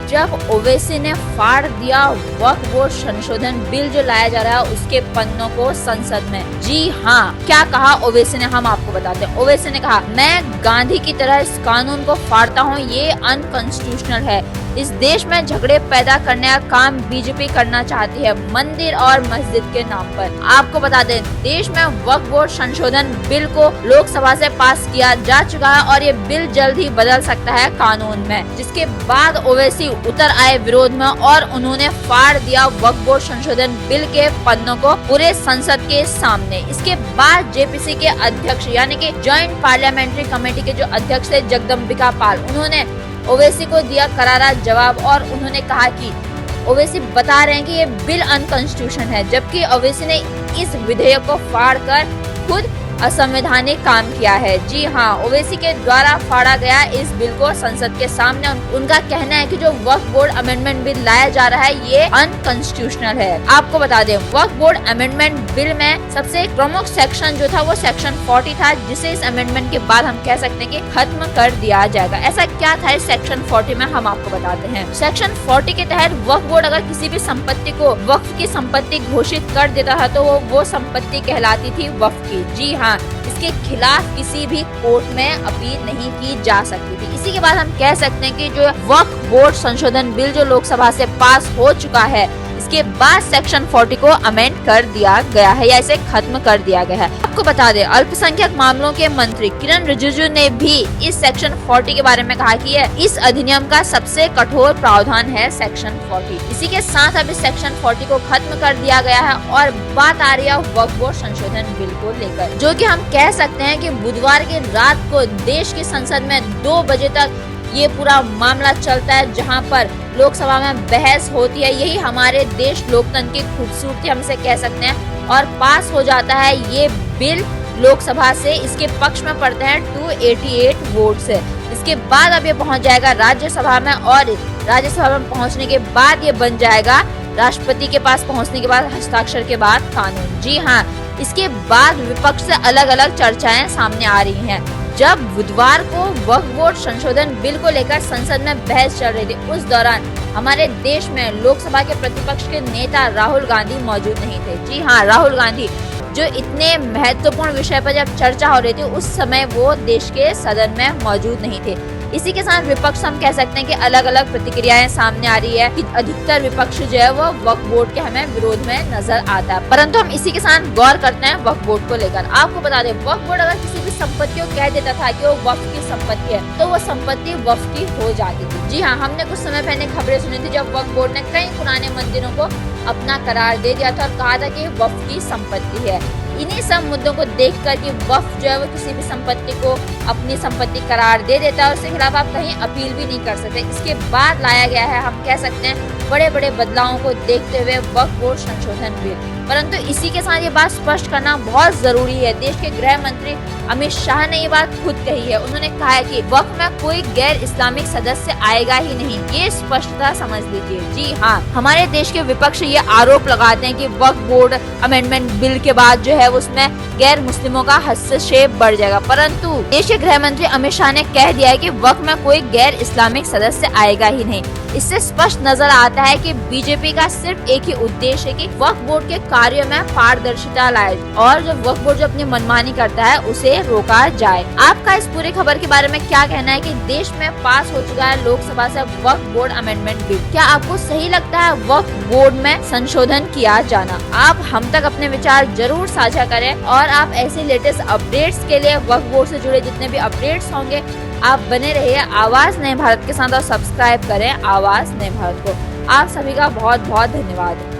जब ओवैसी ने फाड़ दिया वक्फ बोर्ड संशोधन बिल जो लाया जा रहा है उसके पन्नों को संसद में। जी हाँ, क्या कहा ओवैसी ने, हम आपको बताते हैं। ओवैसी ने कहा, मैं गांधी की तरह इस कानून को फाड़ता हूँ, ये अनकॉन्स्टिट्यूशनल है। इस देश में झगड़े पैदा करने का काम बीजेपी करना चाहती है मंदिर और मस्जिद के नाम पर। आपको बता दें, देश में वक्फ बोर्ड संशोधन बिल को लोकसभा से पास किया जा चुका है और ये बिल जल्द ही बदल सकता है कानून में। जिसके बाद ओवैसी उतर आए विरोध में और उन्होंने फाड़ दिया वक्फ बोर्ड संशोधन बिल के पन्नों को पूरे संसद के सामने। इसके बाद जेपीसी के अध्यक्ष यानी कि ज्वाइंट पार्लियामेंट्री कमेटी के जो अध्यक्ष थे जगदम्बिका पाल, उन्होंने ओवैसी को दिया करारा जवाब और उन्होंने कहा कि ओवैसी बता रहे हैं कि ये बिल अनकॉन्स्टिट्यूशन है, जबकि ओवैसी ने इस विधेयक को फाड़कर खुद असंवैधानिक काम किया है। जी हाँ, ओवैसी के द्वारा फाड़ा गया इस बिल को संसद के सामने उनका कहना है कि जो वक्फ बोर्ड अमेंडमेंट बिल लाया जा रहा है ये अनकॉन्स्टिट्यूशनल है। आपको बता दें, वक्फ बोर्ड अमेंडमेंट बिल में सबसे प्रमुख सेक्शन जो था वो सेक्शन 40 था, जिसे इस अमेंडमेंट के बाद हम कह सकते हैं कि खत्म कर दिया जाएगा। ऐसा क्या था इस सेक्शन 40 में, हम आपको बताते हैं। सेक्शन 40 के तहत वक्फ बोर्ड अगर किसी भी संपत्ति को वक्फ की संपत्ति घोषित कर देता था तो वो संपत्ति कहलाती थी वक्फ की। जी हाँ, इसके खिलाफ किसी भी कोर्ट में अपील नहीं की जा सकती थी। इसी के बाद हम कह सकते हैं कि जो वक्फ बोर्ड संशोधन बिल जो लोकसभा से पास हो चुका है, इसके बाद सेक्शन 40 को अमेंड कर दिया गया है या इसे खत्म कर दिया गया है। आपको बता दें, अल्पसंख्यक मामलों के मंत्री किरण रिजिजू ने भी इस सेक्शन 40 के बारे में कहा कि इस अधिनियम का सबसे कठोर प्रावधान है सेक्शन 40। इसी के साथ अब इस सेक्शन 40 को खत्म कर दिया गया है और बात आ रही है वक्फ बोर्ड संशोधन बिल को लेकर, जो कि हम कह सकते हैं कि बुधवार की रात को देश की संसद में 2 बजे तक ये पूरा मामला चलता है, जहां पर लोकसभा में बहस होती है। यही हमारे देश लोकतंत्र की खूबसूरती हम इसे कह सकते हैं। और पास हो जाता है ये बिल लोकसभा से, इसके पक्ष में पड़ते हैं 288 वोट से। इसके बाद अब ये पहुंच जाएगा राज्यसभा में और राज्यसभा में पहुंचने के बाद ये बन जाएगा राष्ट्रपति के पास पहुंचने के बाद हस्ताक्षर के बाद कानून। जी हाँ, इसके बाद विपक्ष से अलग अलग चर्चाएं सामने आ रही हैं। जब बुधवार को वक्फ बोर्ड संशोधन बिल को लेकर संसद में बहस चल रही थी, उस दौरान हमारे देश में लोकसभा के प्रतिपक्ष के नेता राहुल गांधी मौजूद नहीं थे। जी हाँ, राहुल गांधी जो इतने महत्वपूर्ण विषय पर जब चर्चा हो रही थी उस समय वो देश के सदन में मौजूद नहीं थे। इसी के साथ विपक्ष हम कह सकते हैं कि अलग अलग प्रतिक्रियाएं सामने आ रही है कि अधिकतर विपक्ष जो है वो वक्फ बोर्ड के हमें विरोध में नजर आता है। परंतु हम इसी के साथ गौर करते हैं वक्फ बोर्ड को लेकर। आपको बता दें, वक्फ बोर्ड अगर किसी भी संपत्ति को कह देता था कि वो वक्फ की संपत्ति है तो वो संपत्ति वक्फ की हो जाती थी। जी हाँ, हमने कुछ समय पहले खबरें सुनी थी जब वक्फ बोर्ड ने कई पुराने मंदिरों को अपना करार दे दिया था और कहा था कि वक्फ की संपत्ति है। इन्हीं सब मुद्दों को देखकर कि वक्फ जो है वो किसी भी संपत्ति को अपनी संपत्ति करार दे देता है और उसके खिलाफ आप कहीं अपील भी नहीं कर सकते। इसके बाद लाया गया है, हम कह सकते हैं, बड़े बड़े बदलावों को देखते हुए वक्फ बोर्ड संशोधन बिल। परंतु इसी के साथ ये बात स्पष्ट करना बहुत जरूरी है। देश के गृह मंत्री अमित शाह ने ये बात खुद कही है। उन्होंने कहा है कि वक्फ में कोई गैर इस्लामिक सदस्य आएगा ही नहीं, ये स्पष्टता समझ लीजिए। जी हाँ, हमारे देश के विपक्ष ये आरोप लगाते हैं कि वक्फ बोर्ड अमेंडमेंट बिल के बाद जो है उसमें गैर मुस्लिमों का हस्तक्षेप बढ़ जाएगा, परंतु देश के गृह मंत्री अमित शाह ने कह दिया है कि वक्फ में कोई गैर इस्लामिक सदस्य आएगा ही नहीं। इससे स्पष्ट नजर आता है कि बीजेपी का सिर्फ एक ही उद्देश्य है कि वक्फ बोर्ड के कार्यों में पारदर्शिता लाए और जो वक्फ बोर्ड जो अपनी मनमानी करता है उसे रोका जाए। आपका इस पूरी खबर के बारे में क्या कहना है कि देश में पास हो चुका है लोकसभा से वक्फ बोर्ड अमेंडमेंट बिल? क्या आपको सही लगता है वक्फ बोर्ड में संशोधन किया जाना? आप हम तक अपने विचार जरूर साझा करें और आप ऐसे लेटेस्ट अपडेट्स के लिए वक्फ बोर्ड से जुड़े जितने भी अपडेट्स होंगे आप बने रहिए आवाज नए भारत के साथ और सब्सक्राइब करें आवाज नए भारत को। आप सभी का बहुत बहुत धन्यवाद।